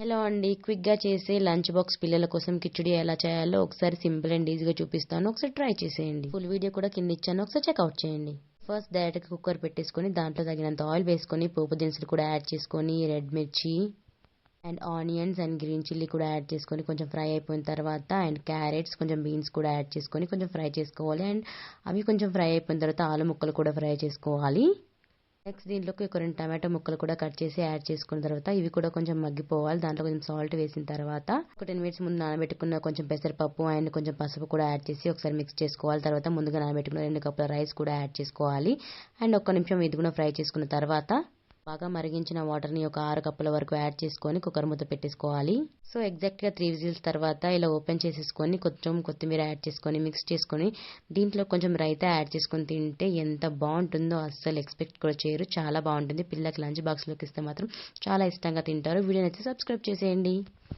Hello అండి, క్విక్గా చేసే లంచ్ బాక్స్ పిల్లల కోసం కిచిడి ఎలా చేయాలో ఒకసారి సింపుల్ అండ్ ఈజీగా చూపిస్తాను. ఒకసారి ట్రై చేసేయండి. ఫుల్ వీడియో కూడా కింద ఇచ్చాను, ఒకసారి చెక్అవుట్ చేయండి. ఫస్ట్ డైరెక్ట్గా కుక్కర్ పెట్టేసుకొని దాంట్లో తగినంత ఆయిల్ వేసుకొని పోపు దినుసులు కూడా యాడ్ చేసుకొని రెడ్ మిర్చి and onions and green chilli కూడా యాడ్ చేసుకొని కొంచెం ఫ్రై అయిపోయిన తర్వాత అండ్ క్యారెట్స్ కొంచెం బీన్స్ కూడా యాడ్ చేసుకొని కొంచెం ఫ్రై చేసుకోవాలి. అండ్ అవి కొంచెం ఫ్రై అయిపోయిన తర్వాత ఆలు ముక్కలు కూడా ఫ్రై చేసుకోవాలి. నెక్స్ట్ దీంట్లోకి ఒక 2 టమాటో ముక్కలు కూడా కట్ చేసి యాడ్ చేసుకున్న తర్వాత ఇవి కూడా కొంచెం మగ్గిపోవాలి. దాంట్లో కొంచెం సాల్ట్ వేసిన తర్వాత ఒక 10 మినిట్స్ ముందు నానబెట్టుకున్న కొంచెం పెసరపప్పు అండ్ కొంచెం పసుపు కూడా యాడ్ చేసి ఒకసారి మిక్స్ చేసుకోవాలి. తర్వాత ముందుగా నానబెట్టుకున్న 2 కప్పుల రైస్ కూడా యాడ్ చేసుకోవాలి. అండ్ ఒక్క నిమిషం ఇది కూడా ఫ్రై చేసుకున్న తర్వాత బాగా మరిగించిన వాటర్ని ఒక 6 కప్పుల వరకు యాడ్ చేసుకొని కుక్కర్ మూత పెట్టేసుకోవాలి. సో ఎగ్జాక్ట్గా 3 విజిల్స్ తర్వాత ఇలా ఓపెన్ చేసేసుకొని కొంచెం కొత్తిమీర యాడ్ చేసుకొని మిక్స్ చేసుకొని దీంట్లో కొంచెం రైతా యాడ్ చేసుకొని తింటే ఎంత బాగుంటుందో అస్సలు ఎక్స్పెక్ట్ కూడా చేయరు. చాలా బాగుంటుంది. పిల్లలకి లంచ్ బాక్స్లోకి ఇస్తే మాత్రం చాలా ఇష్టంగా తింటారు. వీడియో నచ్చితే సబ్స్క్రైబ్ చేసేయండి.